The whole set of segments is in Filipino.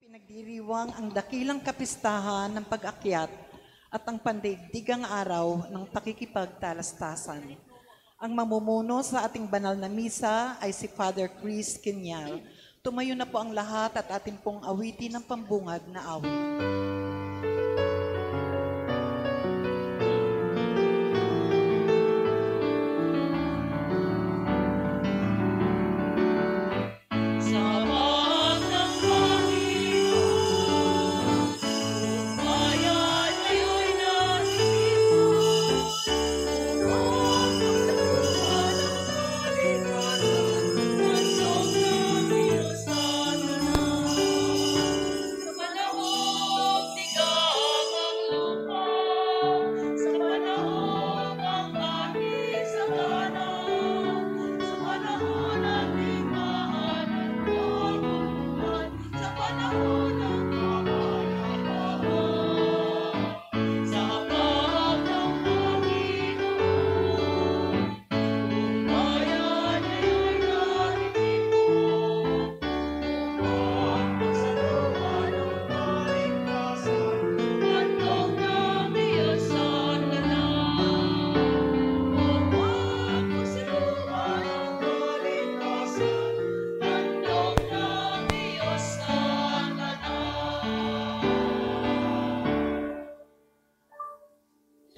Pinagdiriwang ang dakilang kapistahan ng pag-akyat at ang pandaigdigang araw ng pakikipagtalastasan. Ang mamumuno sa ating banal na misa ay si Father Chris Kenyal. Tumayo na po ang lahat at ating pong awitin ng pambungad na awit.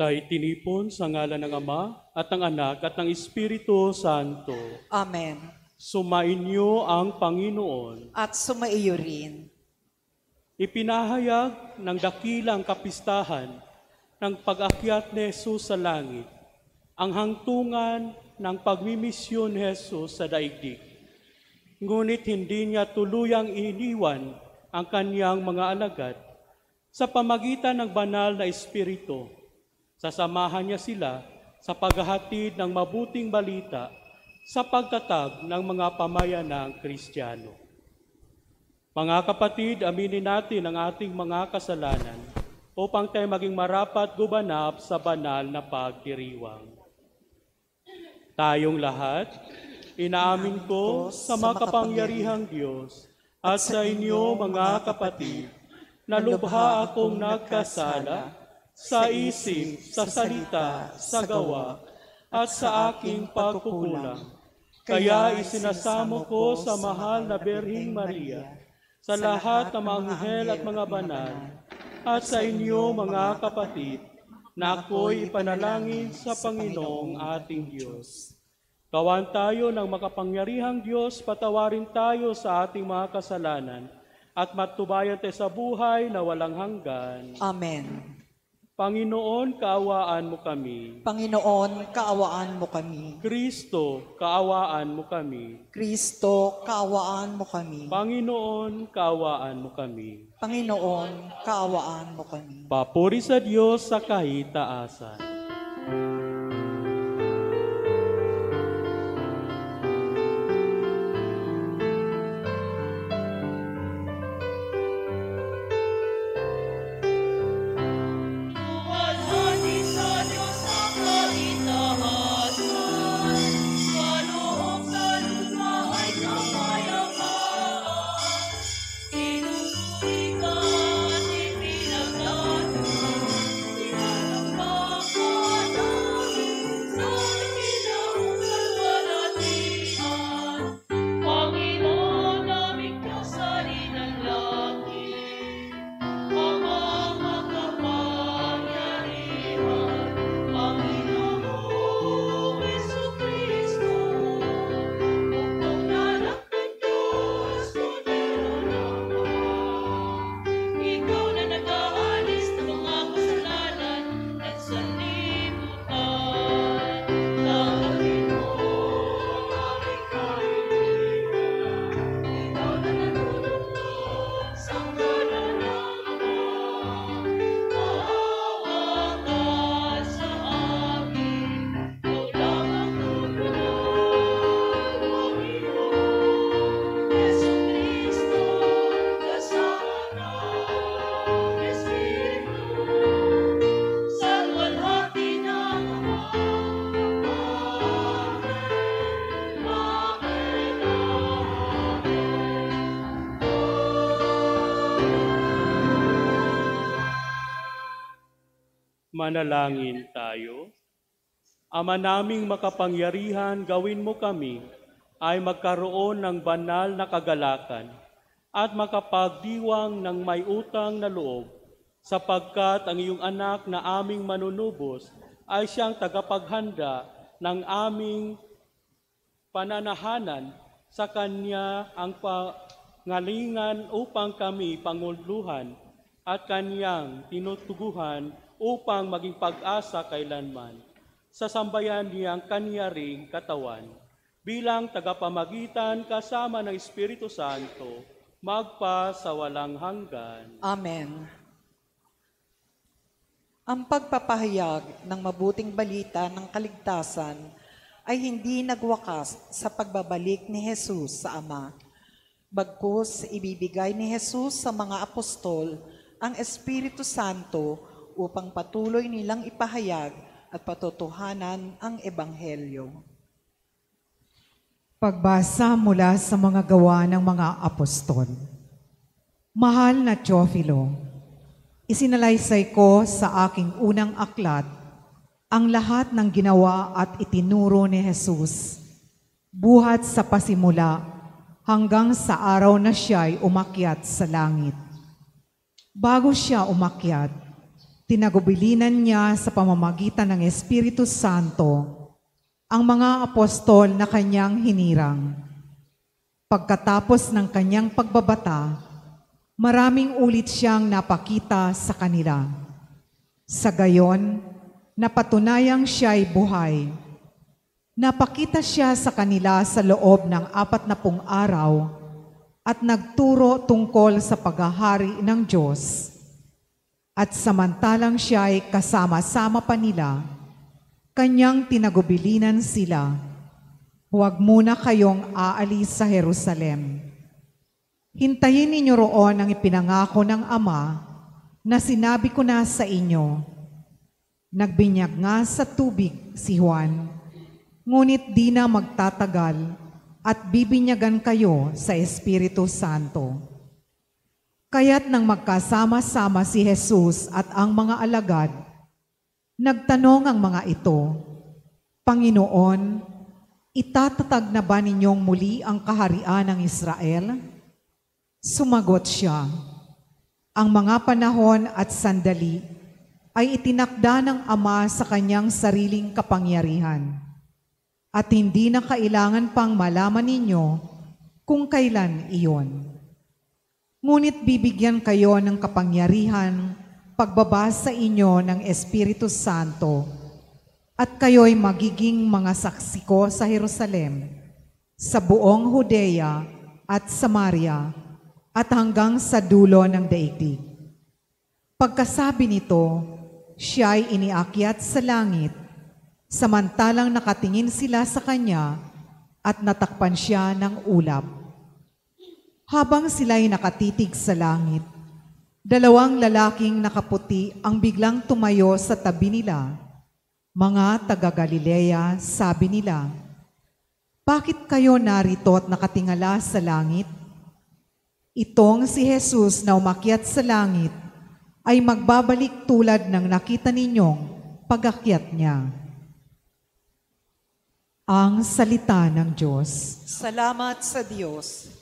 Tayo tinipon sa ngalan ng Ama at ng Anak at ng Espiritu Santo. Amen. Sumainyo ang Panginoon. At sumaiyo rin. Ipinahayag ng dakilang kapistahan ng pag-akyat ni Jesus sa langit ang hangtungan ng pagmimisyon ni Jesus sa daigdig. Ngunit hindi niya tuluyang iniwan ang kanyang mga alagad sa pamagitan ng banal na Espiritu. Sasamahan niya sila sa paghahatid ng mabuting balita sa pagtatag ng mga pamayanang Kristiyano. Mga kapatid, aminin natin ang ating mga kasalanan upang tayo maging marapat gumanap sa banal na pagdiriwang. Tayong lahat, inaamin ko sa makapangyarihang Diyos at sa inyo mga kapatid na lubha akong nagkasala sa isip, sa salita, sa gawa, at sa aking pagkukulang. Kaya isinasamo ko sa mahal na Birheng Maria, sa lahat ng mga anghel at mga banal, at sa inyo mga kapatid, na ako'y ipanalangin sa Panginoong ating Diyos. Kawan tayo ng makapangyarihang Diyos, patawarin tayo sa ating mga kasalanan, at matubayan tayo sa buhay na walang hanggan. Amen. Panginoon, kaawaan mo kami. Panginoon, kaawaan mo kami. Kristo, kaawaan mo kami. Kristo, kaawaan mo kami. Panginoon, kaawaan mo kami. Panginoon, kaawaan mo kami. Papuri sa Diyos sa kahit taasan. Manalangin tayo. Ama naming makapangyarihan, gawin mo kami ay magkaroon ng banal na kagalakan at makapagdiwang ng may utang na loob, sapagkat ang iyong anak na aming manunubos ay siyang tagapaghanda ng aming pananahanan. Sa Kanya ang pangalingan upang kami panguluhan at Kanyang tinutuguhan upang maging pag-asa kailanman. Sa sambayan niyang Kanya ring katawan, bilang tagapamagitan kasama ng Espiritu Santo, magpa sa walang hanggan. Amen. Ang pagpapahayag ng mabuting balita ng kaligtasan ay hindi nagwakas sa pagbabalik ni Jesus sa Ama. Bagkus, ibibigay ni Jesus sa mga apostol ang Espiritu Santo upang patuloy nilang ipahayag at patotohanan ang Ebanghelyo. Pagbasa mula sa mga gawa ng mga apostol. Mahal na Teofilo, isinalaysay ko sa aking unang aklat ang lahat ng ginawa at itinuro ni Jesus, buhat sa pasimula hanggang sa araw na siya'y umakyat sa langit. Bago siya umakyat, tinagubilinan niya sa pamamagitan ng Espiritu Santo ang mga apostol na kanyang hinirang. Pagkatapos ng kanyang pagbabata, maraming ulit siyang napakita sa kanila. Sa gayon, napatunayang siya'y buhay. Napakita siya sa kanila sa loob ng 40 araw at nagturo tungkol sa paghahari ng Diyos. At samantalang siya'y kasama-sama pa nila, kanyang tinagubilinan sila, huwag muna kayong aalis sa Jerusalem. Hintayin ninyo roon ang ipinangako ng Ama na sinabi ko na sa inyo. Nagbinyag nga sa tubig si Juan, ngunit di na magtatagal at bibinyagan kayo sa Espiritu Santo. Kaya't nang magkasama-sama si Jesus at ang mga alagad, nagtanong ang mga ito, Panginoon, itatatag na ba ninyong muli ang kaharian ng Israel? Sumagot siya, ang mga panahon at sandali ay itinakda ng Ama sa kanyang sariling kapangyarihan, at hindi na kailangan pang malaman ninyo kung kailan iyon. Ngunit bibigyan kayo ng kapangyarihan pagbaba sa inyo ng Espiritu Santo, at kayo'y magiging mga saksi ko sa Jerusalem, sa buong Judea at Samaria, at hanggang sa dulo ng daigdig. Pagkasabi nito, siya'y iniakyat sa langit, samantalang nakatingin sila sa kanya at natakpan siya ng ulap. Habang sila'y nakatitig sa langit, 2 lalaking nakaputi ang biglang tumayo sa tabi nila. Mga taga-Galilea, sabi nila, bakit kayo narito at nakatingala sa langit? Itong si Jesus na umakyat sa langit ay magbabalik tulad ng nakita ninyong pag-akyat niya. Ang salita ng Diyos. Salamat sa Diyos.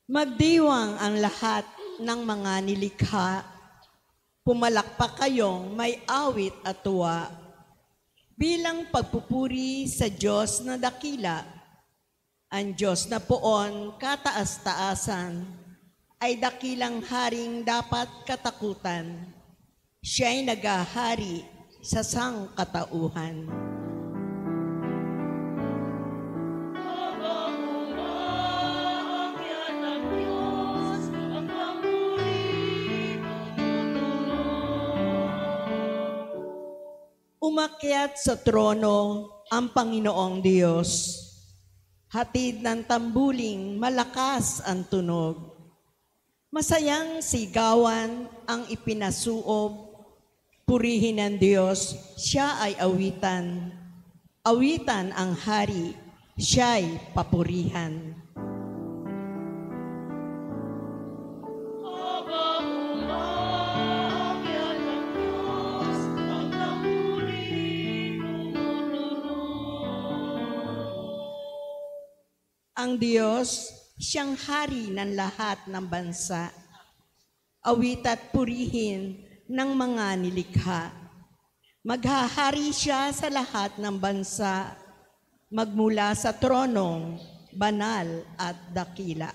Magdiwang ang lahat ng mga nilikha, pumalakpak kayong may awit at tuwa, bilang pagpupuri sa Diyos na dakila. Ang Diyos na poon kataas-taasan, ay dakilang haring dapat katakutan. Siya'y nagahari sa sangkatauhan. Umakyat sa trono ang Panginoong Diyos. Hatid ng tambuling malakas ang tunog. Masayang sigawan ang ipinasuob. Purihin ng Diyos, siya ay awitan. Awitan ang hari, siya'y papurihan. Ang Diyos, siyang hari ng lahat ng bansa. Awit at purihin ng mga nilikha. Maghahari siya sa lahat ng bansa, magmula sa tronong banal at dakila.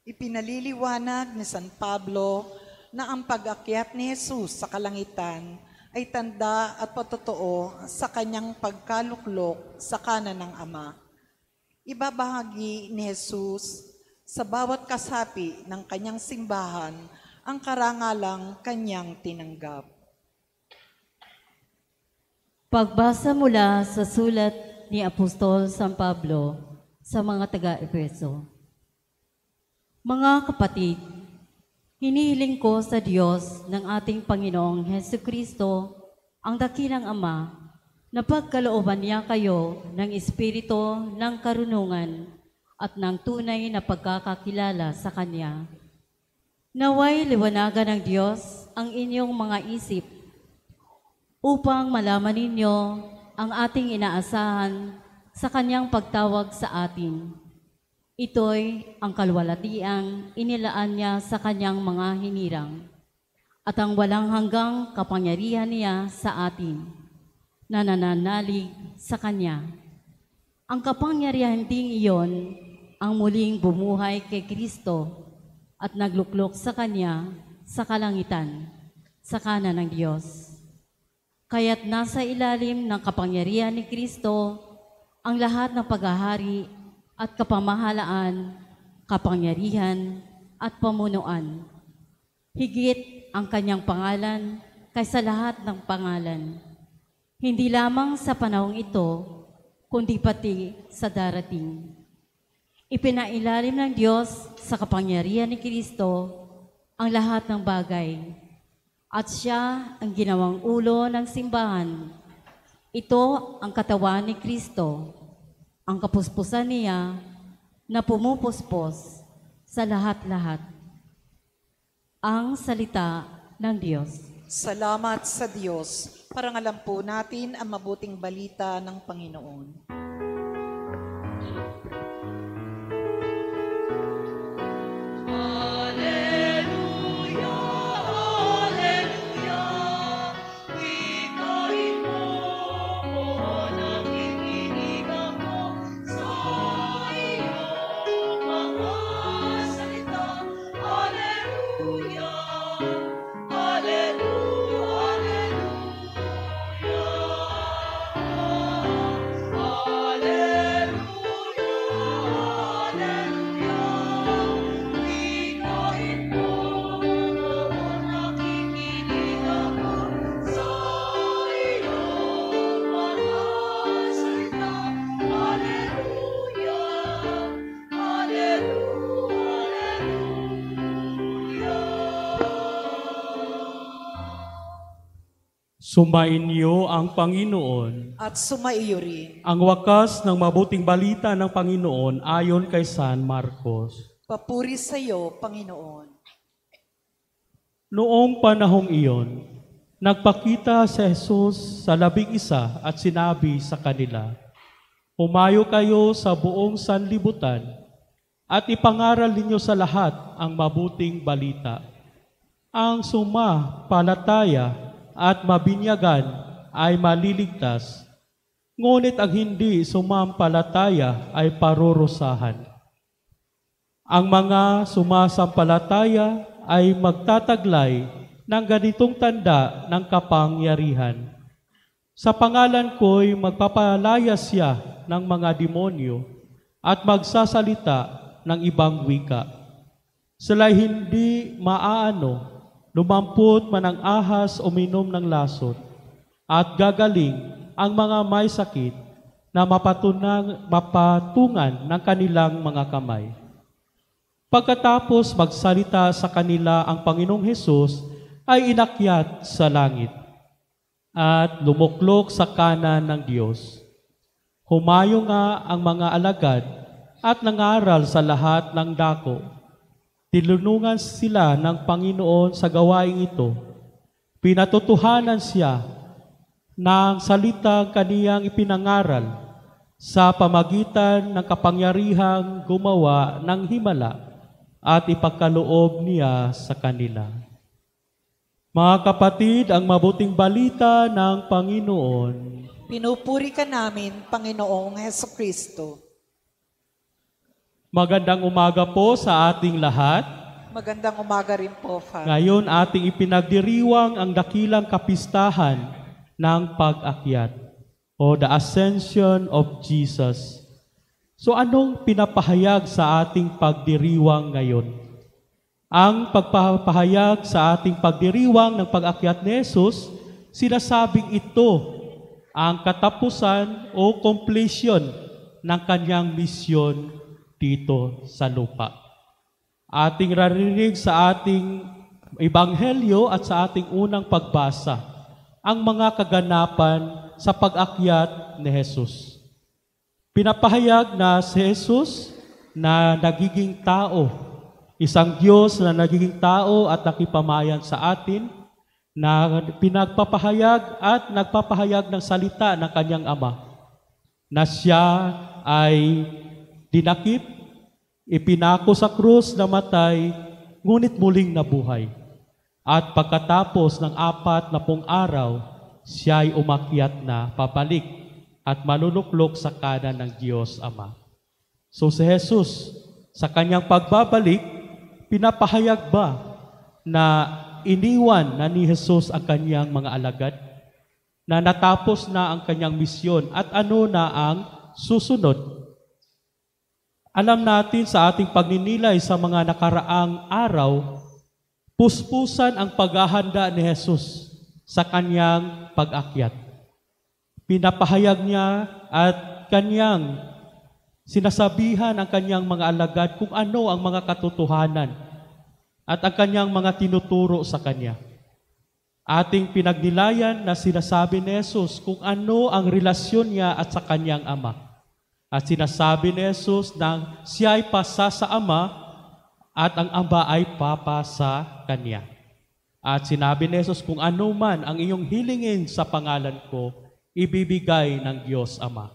Ipinaliliwanag ni San Pablo na ang pag-akyat ni Jesus sa kalangitan ay tanda at patotoo sa kanyang pagkaluklok sa kanan ng Ama. Ibabahagi ni Jesus sa bawat kasapi ng kanyang simbahan ang karangalang kanyang tinanggap. Pagbasa mula sa sulat ni Apostol San Pablo sa mga taga-Efeso. Mga kapatid, hinihiling ko sa Diyos ng ating Panginoong Hesukristo, ang dakilang Ama, na pagkalooban niya kayo ng espiritu ng karunungan at ng tunay na pagkakakilala sa Kanya. Naway liwanagan ng Diyos ang inyong mga isip upang malaman ninyo ang ating inaasahan sa Kanyang pagtawag sa atin. Ito'y ang kalwalatiang inilaan niya sa Kanyang mga hinirang at ang walang hanggang kapangyarihan niya sa atin na nananalig sa Kanya. Ang kapangyarihan ding iyon ang muling bumuhay kay Kristo at nagluklok sa Kanya sa kalangitan, sa kanan ng Diyos. Kaya't nasa ilalim ng kapangyarihan ni Kristo ang lahat ng paghahari at kapamahalaan, kapangyarihan at pamunuan. Higit ang Kanyang pangalan kaysa lahat ng pangalan. Hindi lamang sa panahong ito, kundi pati sa darating. Ipinailalim ng Diyos sa kapangyarihan ni Kristo ang lahat ng bagay. At Siya ang ginawang ulo ng simbahan. Ito ang katawan ni Kristo, ang kapuspusan niya na pumupuspos sa lahat-lahat. Ang salita ng Diyos. Salamat sa Diyos. Parangalan po natin ang mabuting balita ng Panginoon. Sumainyo ang Panginoon. At sumaiyo rin. Ang wakas ng mabuting balita ng Panginoon ayon kay San Marcos. Papuri sa iyo, Panginoon. Noong panahong iyon, nagpakita si Jesus sa 11 at sinabi sa kanila, "Humayo kayo sa buong sanlibutan at ipangaral ninyo sa lahat ang mabuting balita. Ang sumampalataya at mabinyagan ay maliligtas, ngunit ang hindi sumampalataya ay parurusahan. Ang mga sumasampalataya ay magtataglay ng ganitong tanda ng kapangyarihan. Sa pangalan ko'y magpapalaya siya ng mga demonyo at magsasalita ng ibang wika. Sila'y hindi maaano, lumampot man ang ahas o minom ng lasot, at gagaling ang mga may sakit na mapatungan ng kanilang mga kamay. Pagkatapos magsalita sa kanila ang Panginoong Hesus, ay inakyat sa langit at lumuklok sa kanan ng Diyos. Humayo nga ang mga alagad at nangaral sa lahat ng dako. Tinulungan sila ng Panginoon sa gawaing ito. Pinatutuhanan siya ng salitang kaniyang ipinangaral sa pamagitan ng kapangyarihang gumawa ng himala at ipagkaloob niya sa kanila. Mga kapatid, ang mabuting balita ng Panginoon. Pinupuri ka namin, Panginoong Hesukristo. Magandang umaga po sa ating lahat. Magandang umaga rin po, Father. Ngayon ating ipinagdiriwang ang dakilang kapistahan ng pag-akyat o the Ascension of Jesus. So anong pinapahayag sa ating pagdiriwang ngayon? Ang pagpapahayag sa ating pagdiriwang ng pag-akyat ni Jesus, sinasabing ito ang katapusan o completion ng kanyang misyon dito sa lupa. Ating narinig sa ating ebanghelyo at sa ating unang pagbasa ang mga kaganapan sa pag-akyat ni Jesus. Pinapahayag na si Jesus na nagiging tao, isang Diyos na nagiging tao at nakipamayan sa atin, na pinagpapahayag at nagpapahayag ng salita ng kanyang Ama, na siya ay dinakip, ipinako sa krus na matay, ngunit muling nabuhay. At pagkatapos ng 40 araw, siya ay umakyat na pabalik at maluluklok sa kanan ng Diyos Ama. So si Jesus, sa kanyang pagbabalik, pinapahayag ba na iniwan na ni Jesus ang kanyang mga alagad? Na natapos na ang kanyang misyon at ano na ang susunod? Alam natin sa ating pagninilay sa mga nakaraang araw, puspusan ang paghahanda ni Jesus sa kanyang pag-akyat. Pinapahayag niya at kanyang sinasabihan ang kanyang mga alagad kung ano ang mga katotohanan at ang kanyang mga tinuturo sa kanya. Ating pinagnilayan na sinasabi ni Jesus kung ano ang relasyon niya at sa kanyang Ama. At sinasabi ni Jesus na siya ay pasa sa Ama at ang Ama ay papa sa kanya. At sinabi ni Jesus, kung ano man ang iyong hilingin sa pangalan ko, ibibigay ng Diyos Ama.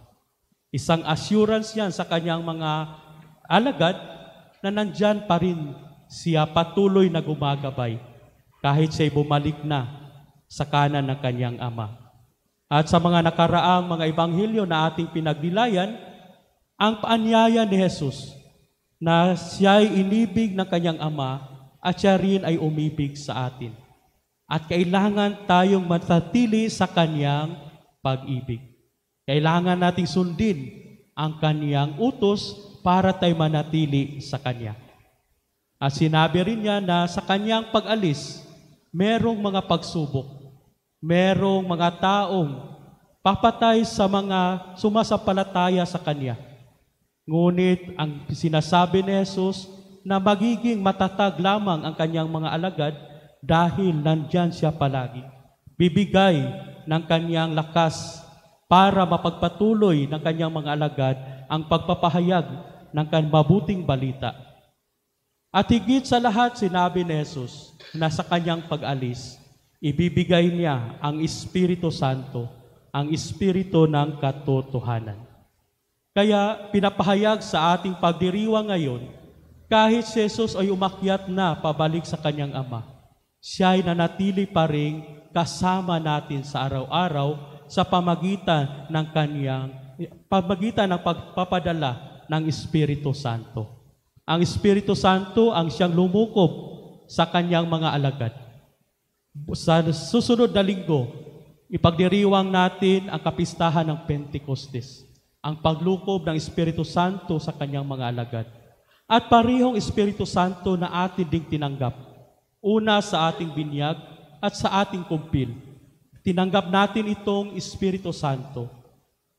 Isang assurance yan sa kanyang mga alagad na nandyan pa rin siya patuloy na gumagabay kahit siya'y bumalik na sa kanan ng kanyang Ama. At sa mga nakaraang mga ebanghelyo na ating pinagnilayan, ang paanyaya ni Jesus na siya'y inibig ng kanyang Ama at siya rin ay umibig sa atin. At kailangan tayong matatili sa kanyang pag-ibig. Kailangan nating sundin ang kaniyang utos para tayo manatili sa kanya. At sinabi rin niya na sa kanyang pag-alis, merong mga pagsubok, merong mga taong papatay sa mga sumasampalataya sa kanya. Ngunit ang sinasabi ni Jesus na magiging matatag lamang ang kanyang mga alagad dahil nandyan siya palagi. Bibigay ng kanyang lakas para mapagpatuloy ng kanyang mga alagad ang pagpapahayag ng kanyang mabuting balita. At higit sa lahat, sinabi ni Jesus na sa kanyang pag-alis, ibibigay niya ang Espiritu Santo, ang Espiritu ng katotohanan. Kaya pinapahayag sa ating pagdiriwang ngayon, kahit si Jesus ay umakyat na pabalik sa kanyang Ama, Siya ay nanatili pa rin kasama natin sa araw-araw sa pamagitan ng pagpapadala ng Espiritu Santo. Ang Espiritu Santo ang siyang lumukob sa kanyang mga alagad. Sa susunod na linggo, ipagdiriwang natin ang kapistahan ng Pentecostes, ang paglukob ng Espiritu Santo sa kanyang mga alagad. At parehong Espiritu Santo na atin ding tinanggap. Una sa ating binyag at sa ating kumpil. Tinanggap natin itong Espiritu Santo.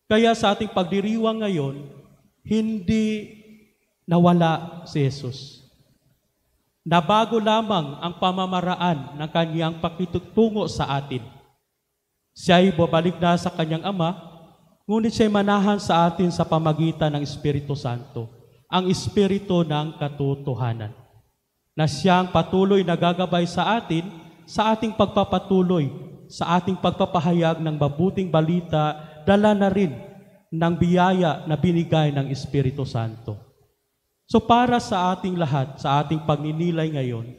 Kaya sa ating pagdiriwang ngayon, hindi nawala si Jesus. Nabago lamang ang pamamaraan ng kanyang pakitungo sa atin. Siya ay babalik na sa kanyang Ama, ngunit siya'y manahan sa atin sa pamagitan ng Espiritu Santo, ang Espiritu ng katotohanan, na siyang patuloy na gagabay sa atin sa ating pagpapatuloy, sa ating pagpapahayag ng mabuting balita, dala na rin ng biyaya na binigay ng Espiritu Santo. So para sa ating lahat, sa ating pagninilay ngayon,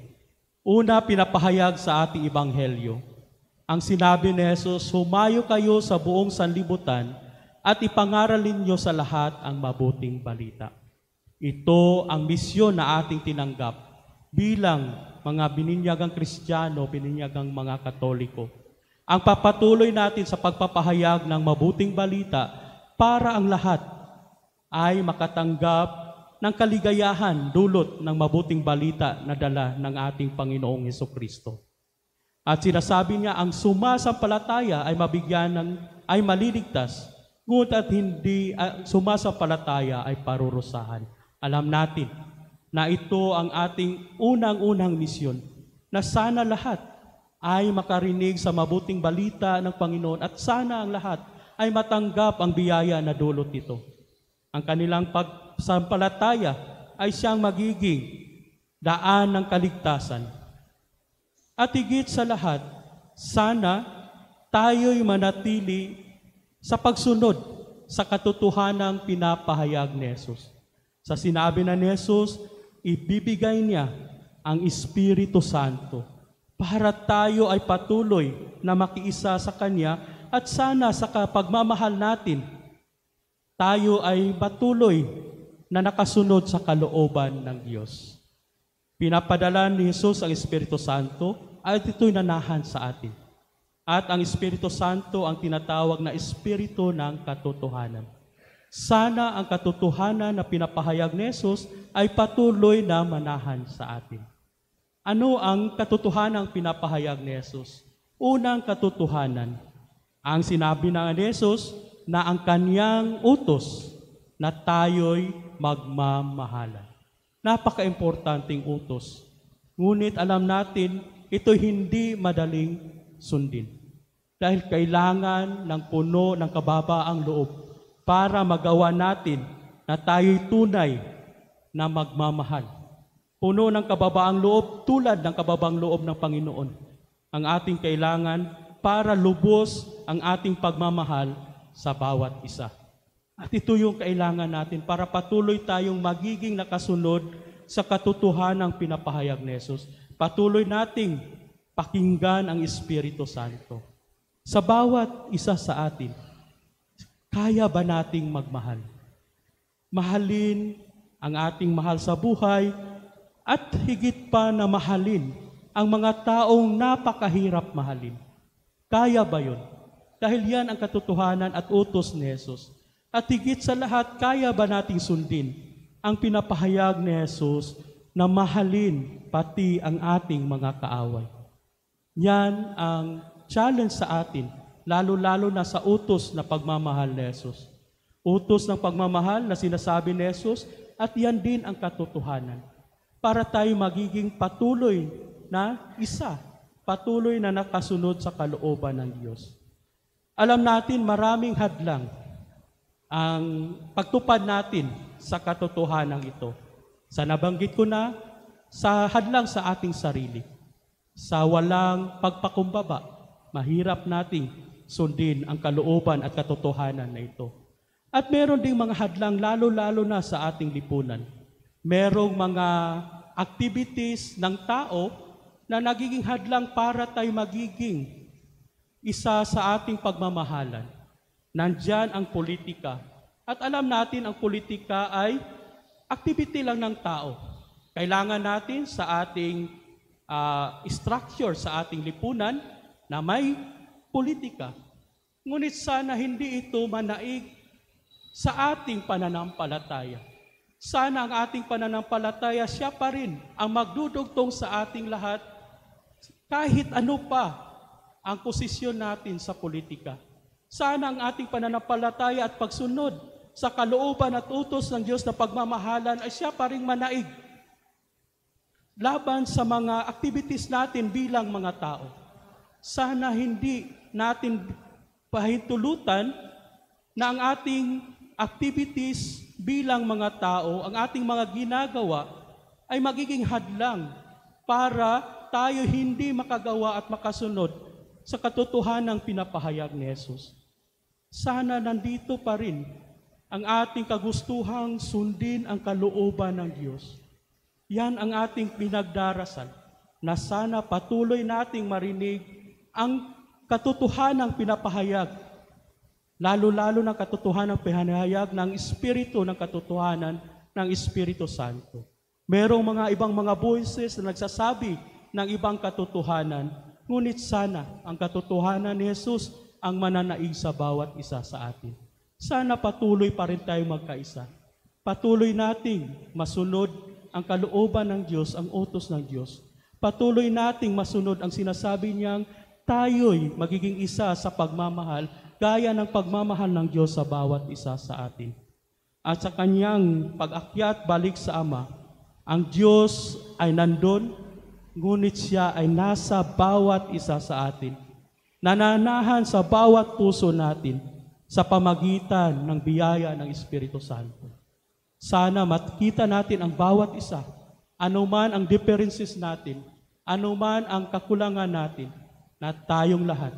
una pinapahayag sa ating Ebanghelyo, ang sinabi ni Jesus, humayo kayo sa buong sanlibutan at ipangaralin niyo sa lahat ang mabuting balita. Ito ang misyon na ating tinanggap bilang mga bininyagang Kristiyano, bininyagang mga Katoliko. Ang papatuloy natin sa pagpapahayag ng mabuting balita para ang lahat ay makatanggap ng kaligayahan dulot ng mabuting balita na dala ng ating Panginoong Hesukristo. At sinasabi niya, ang sumasampalataya ay ay maliligtas, ngunit at hindi sumasampalataya ay parurusahan. Alam natin na ito ang ating unang-unang misyon, na sana lahat ay makarinig sa mabuting balita ng Panginoon at sana ang lahat ay matanggap ang biyaya na dulot nito. Ang kanilang pagsampalataya ay siyang magiging daan ng kaligtasan. At higit sa lahat, sana tayo'y manatili sa pagsunod sa katotohanang pinapahayag ni Jesus. Sa sinabi na ni Jesus, ibibigay niya ang Espiritu Santo para tayo ay patuloy na makiisa sa Kanya at sana sa pagmamahal natin, tayo ay patuloy na nakasunod sa kalooban ng Diyos. Pinapadala ni Jesus ang Espiritu Santo at ito'y nanahan sa atin. At ang Espiritu Santo ang tinatawag na Espiritu ng katotohanan. Sana ang katotohanan na pinapahayag ni Jesus ay patuloy na manahan sa atin. Ano ang katotohanan ang pinapahayag ni Jesus? Unang katotohanan, ang sinabi ng Jesus na ang kanyang utos na tayo'y magmamahalan. Napaka-importanting utos. Ngunit alam natin, ito hindi madaling sundin. Dahil kailangan ng puno ng kababaang loob para magawa natin na tayo'y tunay na magmamahal. Puno ng kababaang loob tulad ng kababaang loob ng Panginoon. Ang ating kailangan para lubos ang ating pagmamahal sa bawat isa. At ito yung kailangan natin para patuloy tayong magiging nakasunod sa katotohanang pinapahayag ni Jesus. Patuloy nating pakinggan ang Espiritu Santo. Sa bawat isa sa atin, kaya ba nating magmahal? Mahalin ang ating mahal sa buhay at higit pa na mahalin ang mga taong napakahirap mahalin. Kaya ba yun? Dahil yan ang katotohanan at utos ni Jesus. At higit sa lahat, kaya ba nating sundin ang pinapahayag ni Jesus na mahalin pati ang ating mga kaaway? Yan ang challenge sa atin, lalo-lalo na sa utos na pagmamahal ni Jesus. Utos ng pagmamahal na sinasabi ni Jesus at yan din ang katotohanan. Para tayo magiging patuloy na isa, patuloy na nakasunod sa kalooban ng Diyos. Alam natin maraming hadlang ang pagtupad natin sa katotohanan ito. Sa nabanggit ko na, sa hadlang sa ating sarili, sa walang pagpakumbaba, mahirap nating sundin ang kalooban at katotohanan na ito. At meron ding mga hadlang lalo-lalo na sa ating lipunan. Merong mga activities ng tao na nagiging hadlang para tayo magiging isa sa ating pagmamahalan. Nandyan ang politika. At alam natin ang politika ay activity lang ng tao. Kailangan natin sa ating structure, sa ating lipunan na may politika. Ngunit sana hindi ito manaig sa ating pananampalataya. Sana ang ating pananampalataya siya pa rin ang magdudugtong sa ating lahat kahit ano pa ang posisyon natin sa politika. Sana ang ating pananampalataya at pagsunod sa kalooban at utos ng Diyos na pagmamahalan ay siya pa rin manaig laban sa mga activities natin bilang mga tao. Sana hindi natin pahintulutan na ang ating activities bilang mga tao, ang ating mga ginagawa ay magiging hadlang para tayo hindi makagawa at makasunod sa katotohanang pinapahayag ni Jesus. Sana nandito pa rin ang ating kagustuhang sundin ang kalooban ng Diyos. Yan ang ating pinagdarasal na sana patuloy nating marinig ang katotohanang pinapahayag, lalo-lalo ng katotohanan ng pinahayag ng Espiritu ng katotohanan ng Espiritu Santo. Merong mga ibang mga voices na nagsasabi ng ibang katotohanan, ngunit sana ang katotohanan ni Jesus ang mananaig sa bawat isa sa atin. Sana patuloy pa rin tayo magkaisa. Patuloy nating masunod ang kalooban ng Diyos, ang utos ng Diyos. Patuloy nating masunod ang sinasabi niyang tayo'y magiging isa sa pagmamahal, gaya ng pagmamahal ng Diyos sa bawat isa sa atin. At sa kanyang pag-akyat balik sa Ama, ang Diyos ay nandun, ngunit siya ay nasa bawat isa sa atin. Nananahan sa bawat puso natin sa pamagitan ng biyaya ng Espiritu Santo. Sana makita natin ang bawat isa, anuman ang differences natin, anuman ang kakulangan natin, na tayong lahat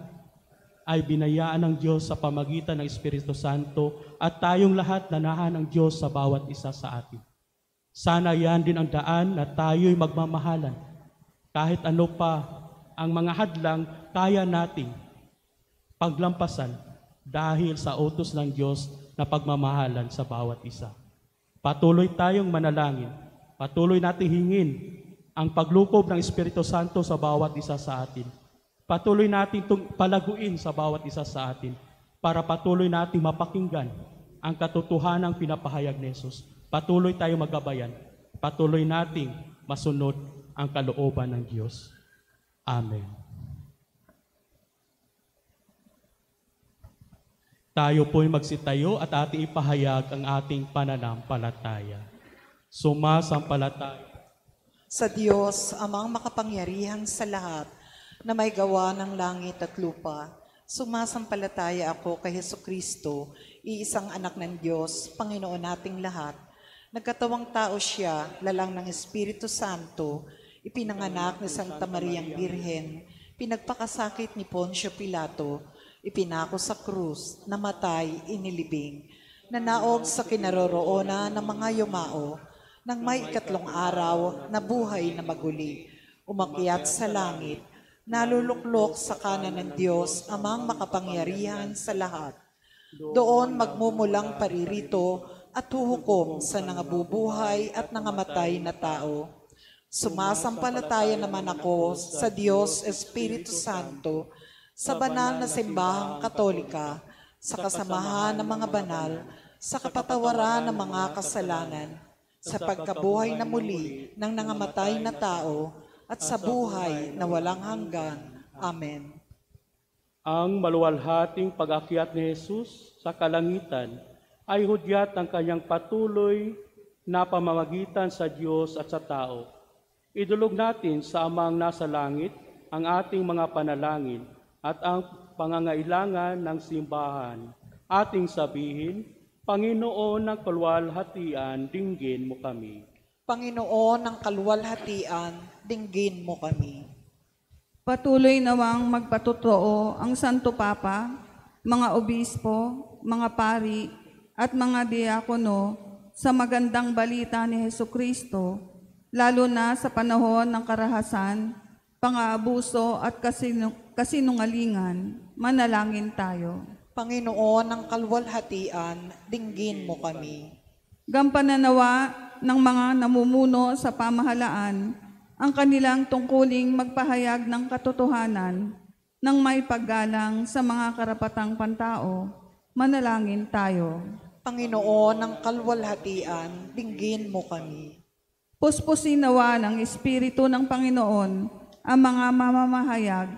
ay binayaan ng Diyos sa pamagitan ng Espiritu Santo at tayong lahat nanahan ng Diyos sa bawat isa sa atin. Sana yan din ang daan na tayo'y magmamahalan. Kahit ano pa ang mga hadlang, kaya nating paglampasan dahil sa utos ng Diyos na pagmamahalan sa bawat isa. Patuloy tayong manalangin. Patuloy nating hingin ang paglukob ng Espiritu Santo sa bawat isa sa atin. Patuloy nating palaguin sa bawat isa sa atin para patuloy nating mapakinggan ang katotohanang pinapahayag ni Jesus. Patuloy tayong magabayan. Patuloy nating masunod ang kalooban ng Diyos. Amen. Tayo po'y magsitayo at ating ipahayag ang ating pananampalataya. Sumasampalataya Sa Diyos, amang makapangyarihan sa lahat, na may gawa ng langit at lupa, sumasampalataya ako kay Hesukristo, iisang anak ng Diyos, Panginoon nating lahat. Nagkatawang tao siya, lalang ng Espiritu Santo, ipinanganak ni Santa Mariang Birhen, pinagpakasakit ni Poncio Pilato, ipinako sa krus, namatay, inilibing, nanaog sa kinaroroonan ng mga yumao, nang may ikatlong araw na buhay na maguli, umakyat sa langit, naluluklok sa kanan ng Diyos, amang makapangyarihan sa lahat. Doon magmumulang paririto at huhukom sa nangabubuhay at nangamatay na tao. Sumasampalataya naman ako sa Diyos Espiritu Santo, sa banal na simbahang katolika, sa kasamahan ng mga banal, sa kapatawaran ng mga kasalanan, sa pagkabuhay na muli ng nangamatay na tao, at sa buhay na walang hanggan. Amen. ang maluwalhating pag-akyat ni Jesus sa kalangitan ay hudyat ng kanyang patuloy na pamamagitan sa Diyos at sa tao. Idulog natin sa Amang nasa langit ang ating mga panalangin at ang pangangailangan ng simbahan. Ating sabihin, Panginoon ng kaluwalhatian, dinggin mo kami. Panginoon ng kaluwalhatian, dinggin mo kami. Patuloy nawang magpatotoo ang Santo Papa, mga obispo, mga pari, at mga diakono sa magandang balita ni Hesukristo, lalo na sa panahon ng karahasan pang-aabuso at kasinungalingan. Manalangin tayo. Panginoon ng kalwalhatian, dinggin mo kami. Gampanan nawa ng mga namumuno sa pamahalaan ang kanilang tungkuling magpahayag ng katotohanan ng may paggalang sa mga karapatang pantao. Manalangin tayo. Panginoon ng kalwalhatian, dinggin mo kami. Puspusin nawa ng Espiritu ng Panginoon ang mga mamamahayag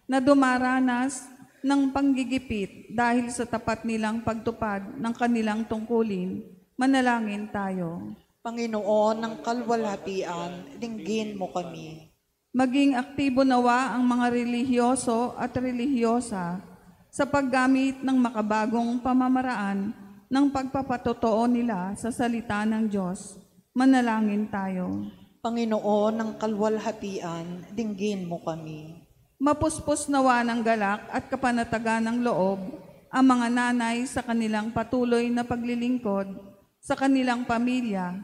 na dumaranas ng panggigipit dahil sa tapat nilang pagtupad ng kanilang tungkulin. Manalangin tayo. Panginoon ng kalwalhatian, dinggin mo kami. Maging aktibo nawa ang mga relihiyoso at relihiyosa sa paggamit ng makabagong pamamaraan ng pagpapatotoo nila sa salita ng Diyos. Manalangin tayo. Panginoon ng kalwalhatian, dinggin mo kami. Mapuspos nawa ng galak at kapanatagan ng loob ang mga nanay sa kanilang patuloy na paglilingkod sa kanilang pamilya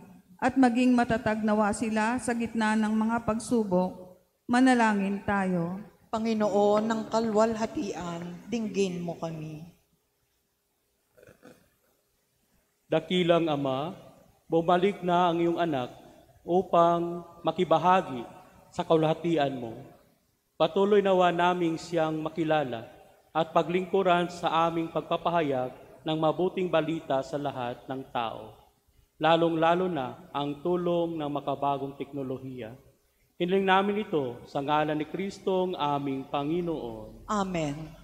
at maging matatag nawa sila sa gitna ng mga pagsubok. Manalangin tayo. Panginoon ng kalwalhatian, dinggin mo kami. Dakilang Ama, bumalik na ang iyong anak upang makibahagi sa kalwalhatian mo. Patuloy nawa naming siyang makilala at paglingkuran sa aming pagpapahayag ng mabuting balita sa lahat ng tao, lalong-lalo na ang tulong ng makabagong teknolohiya. Hiniling namin ito sa ngalan ni Kristong aming Panginoon. Amen.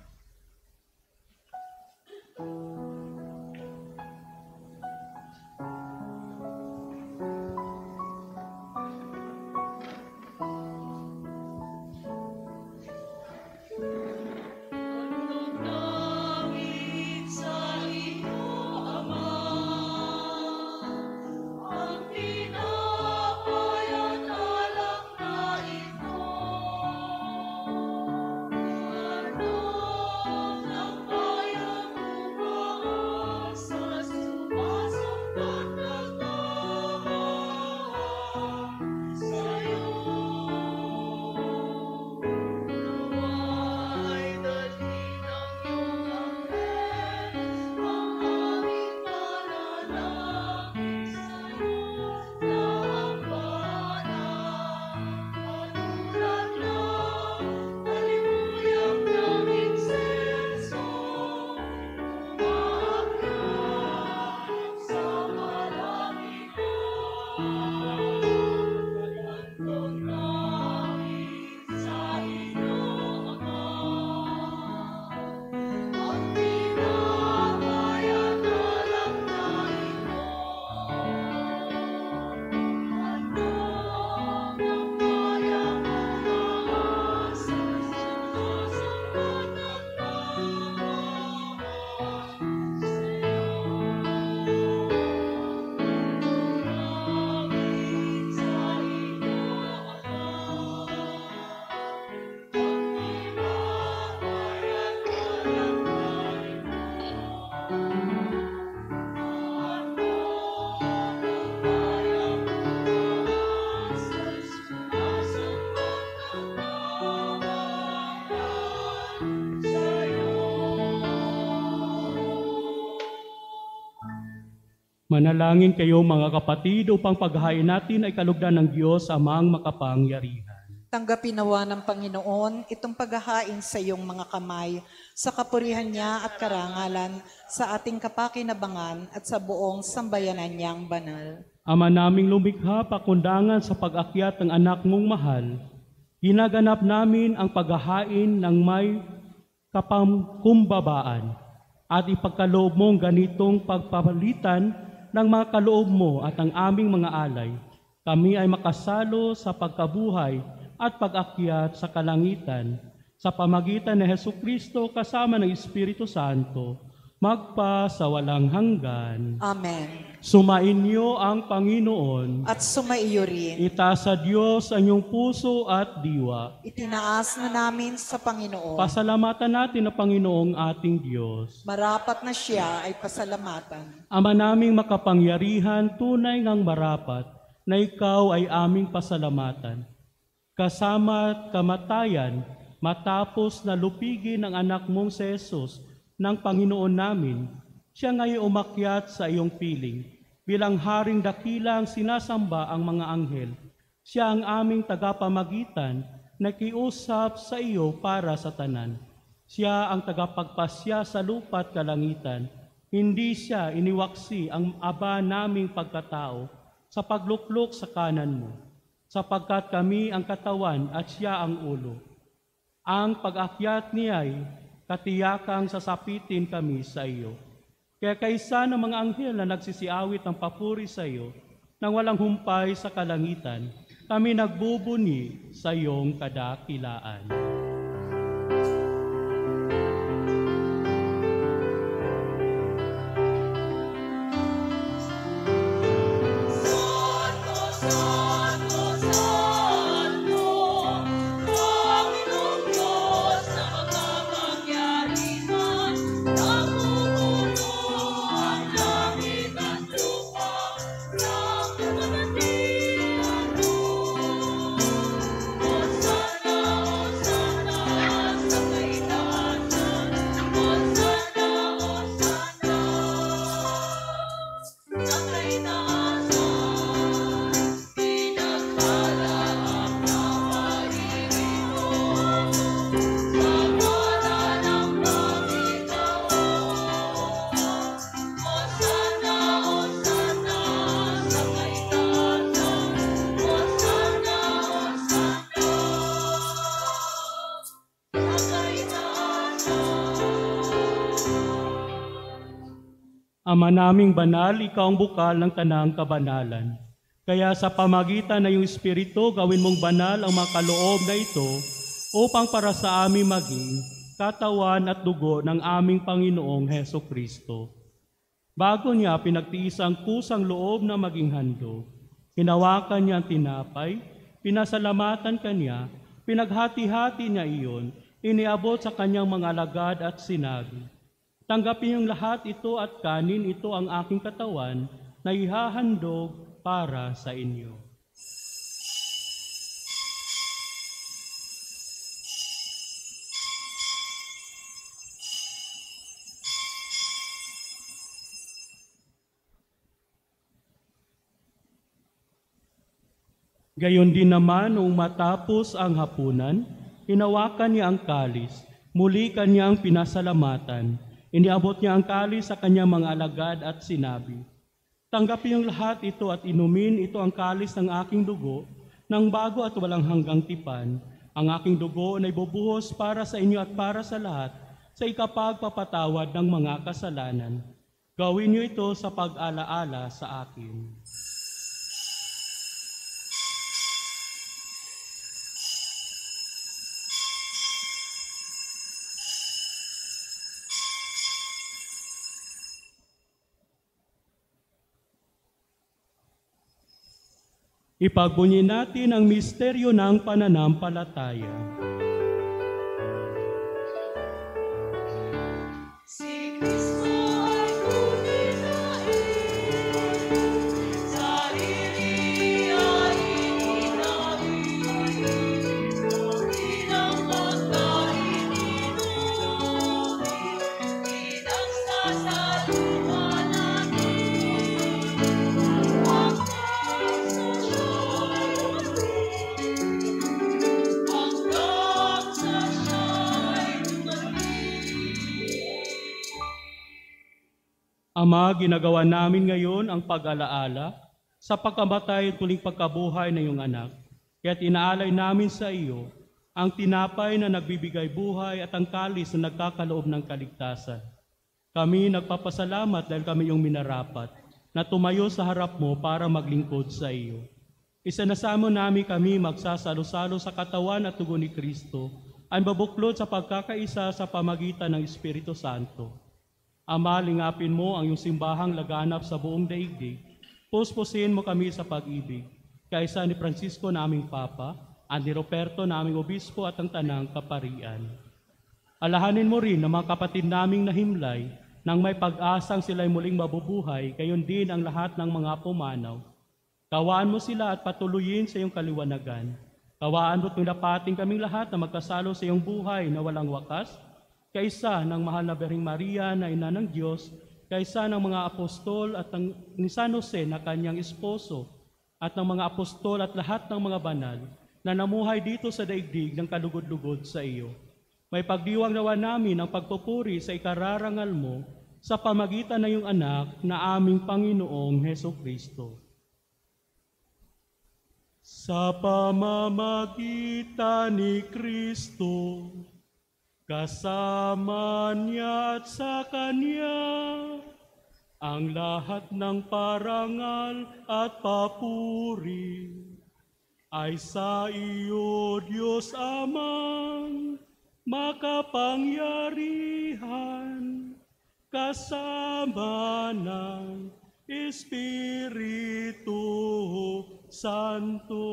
Manalangin kayo mga kapatid upang paghahain natin ay kalugdan ng Diyos amang makapangyarihan. Tanggapin nawa ng Panginoon itong paghahain sa iyong mga kamay sa kapurihan niya at karangalan sa ating kapakinabangan at sa buong sambayanan niyang banal. Ama naming lumikha, pakundangan sa pag-akyat ng anak mong mahal, ginaganap namin ang paghahain ng may kapangkumbabaan at ipagkaloob mong ganitong pagpapalitan ng mga kaloob mo at ang aming mga alay. Kami ay makasalo sa pagkabuhay at pag-akyat sa kalangitan sa pamagitan ni Hesukristo kasama ng Espiritu Santo, magpa sa walang hanggan. Amen. Sumainyo ang Panginoon. At sumaiyo rin. Itaas sa Diyos ang iyong puso at diwa. Itinaas na namin sa Panginoon. Pasalamatan natin ang Panginoong ating Diyos. Marapat na siya ay pasalamatan. Ama naming makapangyarihan, tunay ngang marapat na ikaw ay aming pasalamatan. kasama kamatayan, matapos na lupigin ang anak mong si Jesus ng Panginoon namin, siya ngayon umakyat sa iyong piling. Bilang haring dakilang sinasamba ang mga anghel, siya ang aming tagapamagitan na kiusap sa iyo para sa tanan. Siya ang tagapagpasya sa lupa at kalangitan. Hindi siya iniwaksi ang aba naming pagkatao sa pagluklok sa kanan mo, sapagkat kami ang katawan at siya ang ulo. Ang pag-akyat niya'y katiyakang sasapitin kami sa iyo. Kaya kaysa ng mga anghel na nagsisiawit ng papuri sa iyo, nang walang humpay sa kalangitan, kami nagbubuni sa iyong kadakilaan. Ama naming banal, ikaw ang bukal ng tanang kabanalan. Kaya sa pamagitan ng iyong Espiritu, gawin mong banal ang mga kaloob na ito upang para sa amin maging katawan at dugo ng aming Panginoong Heso Kristo. Bago niya pinagtiis ang kusang loob na maging handog, hinawakan niya ang tinapay, pinasalamatan kanya, pinaghati-hati niya iyon, iniabot sa kanyang mga alagad at sinabi, tanggapin niyong lahat ito at kanin, ito ang aking katawan na ihahandog para sa inyo. Gayon din naman, nung matapos ang hapunan, hinawakan niya ang kalis, muli kanyang pinasalamatan, iniabot niya ang kalis sa kanyang mga alagad at sinabi, tanggapin yung lahat ito at inumin, ito ang kalis ng aking dugo, ng bago at walang hanggang tipan. Ang aking dugo na ibubuhos para sa inyo at para sa lahat, sa ikapagpapatawad ng mga kasalanan. Gawin niyo ito sa pag-alaala sa akin. Ipagbunyi natin ang misteryo ng pananampalataya. Si Kristo ay kuninain, sarili ay ininamin, bilang pagkain inumin, pinagsasaluhan natin, ang Ama, ginagawa namin ngayon ang pag-alaala sa pagkamatay at muling pagkabuhay ng iyong anak. Kaya't inaalay namin sa iyo ang tinapay na nagbibigay buhay at ang kalis na nagkakaloob ng kaligtasan. Kami nagpapasalamat dahil kami iyong minarapat na tumayo sa harap mo para maglingkod sa iyo. Isinasamo namin kami magsasalo-salo sa katawan at dugo ni Kristo, ang babuklod sa pagkakaisa sa pamagitan ng Espiritu Santo. Ama, lingapin mo ang iyong simbahang laganap sa buong daigdig. Puspusin mo kami sa pag-ibig. Kaisa ni Francisco naming Papa, ni Roberto naming Obispo at ang Tanang Kaparian. Alahanin mo rin ang mga kapatid naming nahimlay nang may pag-asang sila'y muling mabubuhay, gayon din ang lahat ng mga pumanaw. Kawaan mo sila at patuloyin sa iyong kaliwanagan. Kawaan mo't nilapating kaming lahat na magkasalo sa iyong buhay na walang wakas, kaisa ng mahal na Birheng Maria na ina ng Diyos, kaisa ng mga apostol at ni San Jose na kanyang esposo, at ng mga apostol at lahat ng mga banal na namuhay dito sa daigdig ng kalugod-lugod sa iyo. May pagdiwang nawa namin ang pagpupuri sa ikararangal mo sa pamagitan ng iyong anak na aming Panginoong Heso Kristo. Sa pamamagitan ni Kristo, kasama niya at sa Kanya, ang lahat ng parangal at papuri ay sa iyo, Diyos Amang makapangyarihan, kasama ng Espiritu Santo,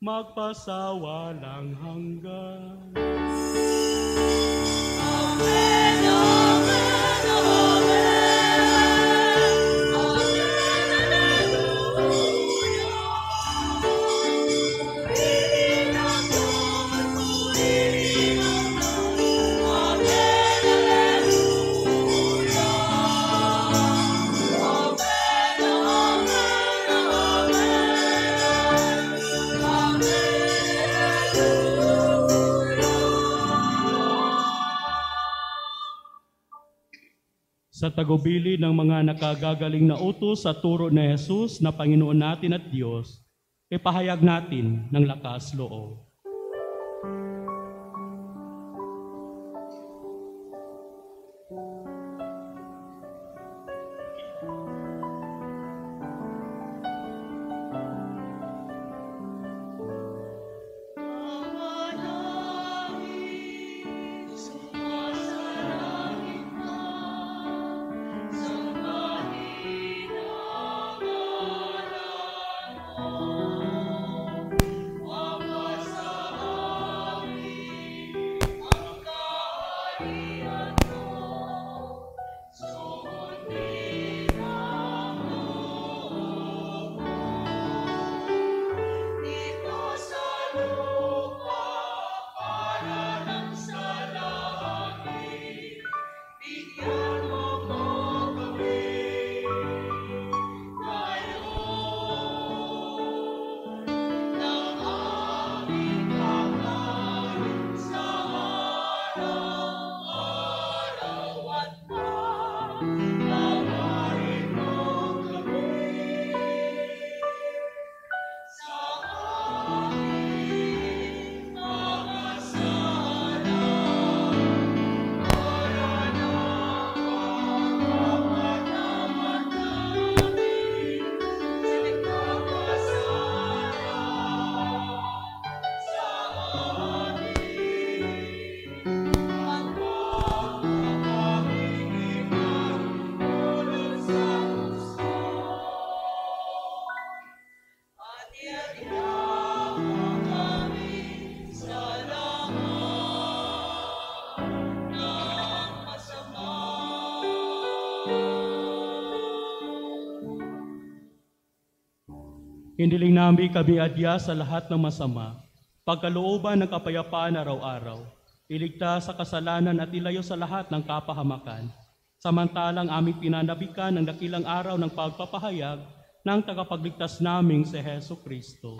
magpasawalang hanggan. Amen, amen, amen. Amen, hallelujah. Purihin ang Diyos, purihin ang Diyos. Amen, hallelujah. Amen, amen, Sa tagubili ng mga nakagagaling na utos sa turo ni Jesus na Panginoon natin at Diyos, ipahayag natin ng lakas loob. Dito sa lupa, para lang sa langit, bigyan mo ko kami ngayon ng aming kakain sa araw-araw at pagkawain mo kami sa aming mga sala, para na mapapataman namin sinig pagkasala sa amin at pagkakapangingimang tulad sa puso. At iadya mo kami sa lahat ng masama. Hiniling namin kami adya sa lahat ng masama, pagkalooban ng kapayapaan araw-araw, iligtas sa kasalanan at ilayo sa lahat ng kapahamakan, samantalang aming pinanabikan ng dakilang araw ng pagpapahayag ng tagapagligtas naming si Heso Kristo.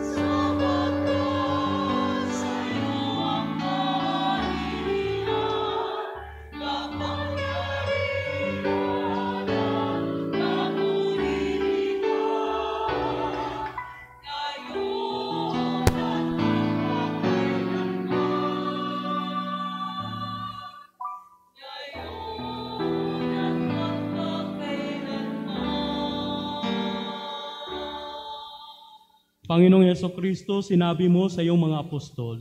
Sapagkat sa'yo ang kaharian, kapangyarihan at kapurihan, ngayon at Panginoong Heso Kristo, sinabi mo sa iyong mga apostol,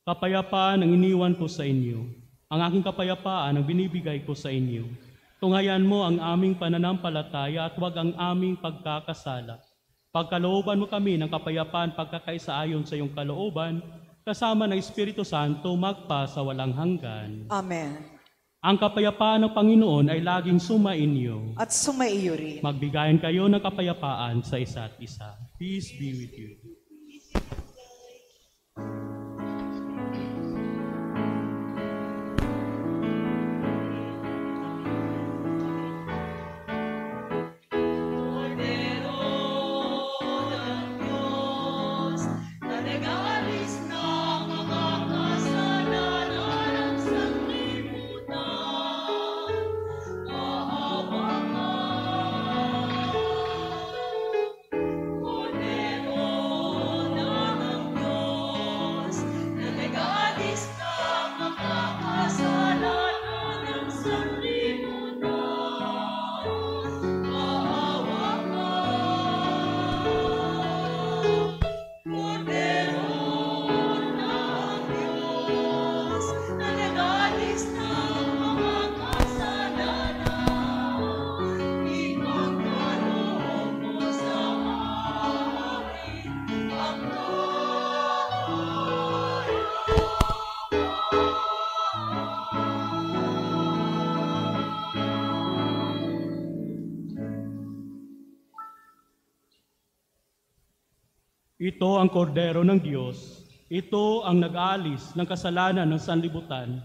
kapayapaan ang iniwan ko sa inyo. Ang aking kapayapaan ang binibigay ko sa inyo. Tunghayan mo ang aming pananampalataya at huwag ang aming pagkakasala. Pagkalooban mo kami ng kapayapaan pagkakaisa ayon sa iyong kalooban, kasama ng Espiritu Santo magpa sa walang hanggan. Amen. Ang kapayapaan ng Panginoon ay laging sumainyo. At sumaiyo rin. Magbigayan kayo ng kapayapaan sa isa't isa. Peace be with you. Cordero ng Diyos, na nag-aalis ng mga kasalanan ng sanlibutan, maawa ka. Cordero ng Diyos, na nag-aalis ng mga kasalanan ng sanlibutan, maawa ka. Cordero ng Diyos, na nag-aalis ng mga kasalanan, ipagkaloob mo sa amin ang Ito ang kordero ng Diyos. Ito ang nag-aalis ng kasalanan ng sanlibutan.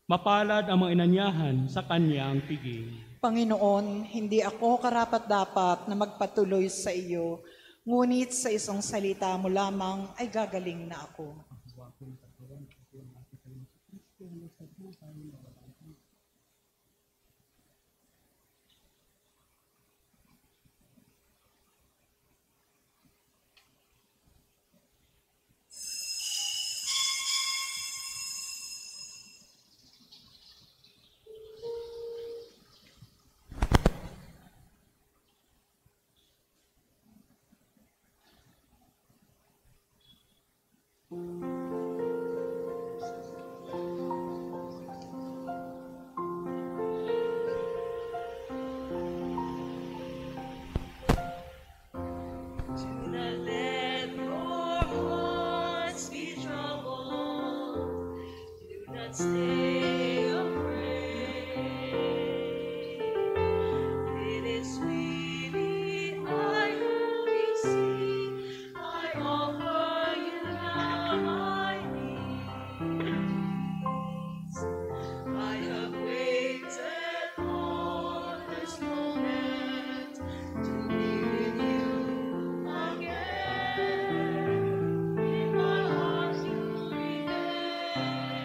Mapalad ang mga inanyahan sa kanyang piging. Panginoon, hindi ako karapat-dapat na magpatuloy sa iyo, ngunit sa isang salita mo lamang ay gagaling na ako. Let your hearts be troubled. Do not stay afraid. It is really I who you see. I offer you now my needs. I have waited for this moment to be with you again. In my heart you remain.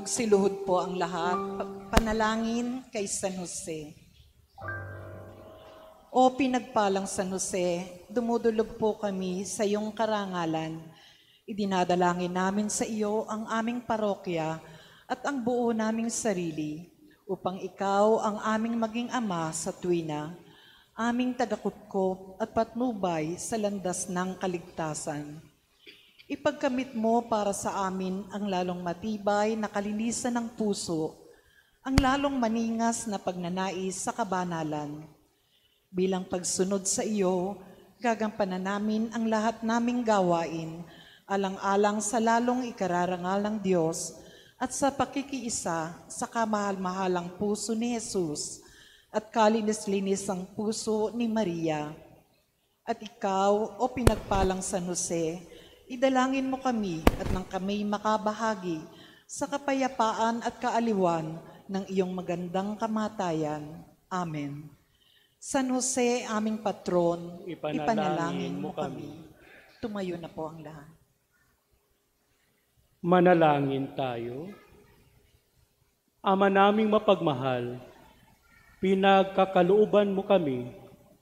Magsiluhod po ang lahat. Panalangin kay San Jose. O pinagpalang San Jose, dumudulog po kami sa iyong karangalan. Idinadalangin namin sa iyo ang aming parokya at ang buo naming sarili upang ikaw ang aming maging ama sa tuwina, aming tagakutkop at patnubay sa landas ng kaligtasan. Ipagkamit mo para sa amin ang lalong matibay na kalinisan ng puso, ang lalong maningas na pagnanais sa kabanalan. Bilang pagsunod sa iyo, gagampanan namin ang lahat naming gawain, alang-alang sa lalong ikararangal ng Diyos at sa pakikiisa sa kamahal-mahalang puso ni Jesus at kalinis-linis ang puso ni Maria. At ikaw, o pinagpalang San Jose, idalangin mo kami at nang kami makabahagi sa kapayapaan at kaaliwan ng iyong magandang kamatayan. Amen. San Jose, aming patron, ipanalangin mo kami. Tumayo na po ang lahat. Manalangin tayo. Ama naming mapagmahal, pinagkakalooban mo kami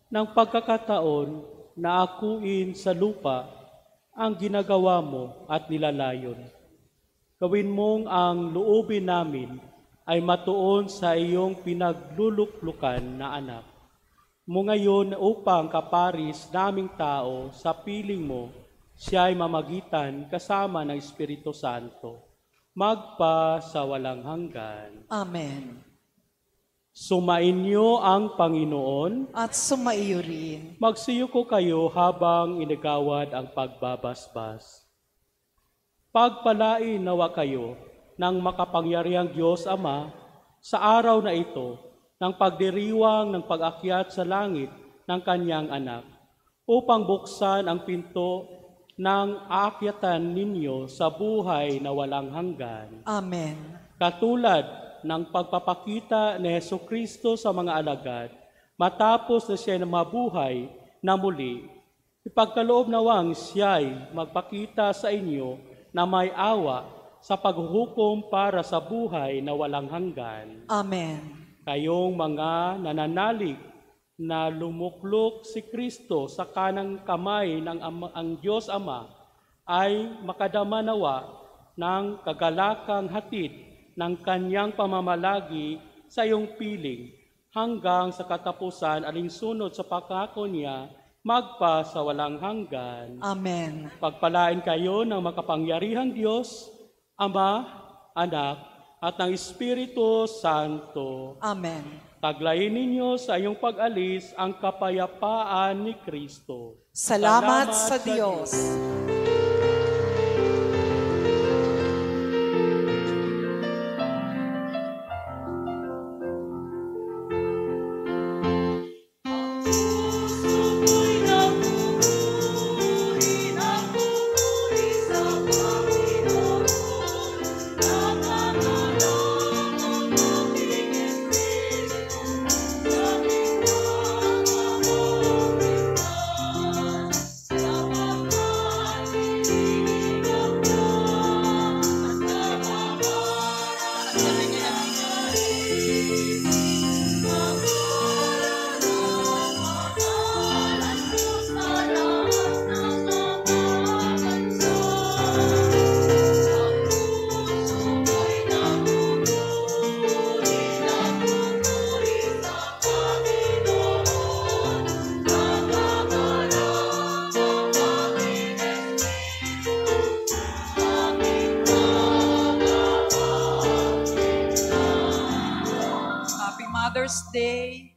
ng pagkakataon na akuin sa lupa ang ginagawa mo at nilalayon. Gawin mong ang loobin namin ay matuon sa iyong pinagluluklukan na anak mo ngayon upang kaparis naming tao sa piling mo, siya ay mamagitan kasama ng Espiritu Santo, magpa sa walang hanggan. Amen. Sumainyo ang Panginoon. At sumaiyo rin. Magsiyuko kayo habang inagawad ang pagbabasbas. Pagpalain nawa kayo ng makapangyarihang Diyos Ama sa araw na ito ng pagdiriwang ng pag-akyat sa langit ng kanyang anak upang buksan ang pinto ng aakyatan ninyo sa buhay na walang hanggan. Amen. Katulad ng pagpapakita ni Jesucristo sa mga alagad, matapos na siya na mabuhay na muli, ipagkaloob nawang siya'y magpakita sa inyo na may awa sa paghuhukom para sa buhay na walang hanggan. Amen. Kayong mga nananalig na lumuklok si Kristo sa kanang kamay ng ang Diyos Ama ay makadama nawa ng kagalakang hatid ng kanyang pamamalagi sa iyong piling hanggang sa katapusan alinsunod sa pangako niya magpa sa walang hanggan. Amen. Pagpalain kayo ng makapangyarihang Diyos, Ama, Anak, at ng Espiritu Santo. Amen. Taglayin ninyo sa iyong pag-alis ang kapayapaan ni Kristo. Salamat sa Diyos. Mother's Day.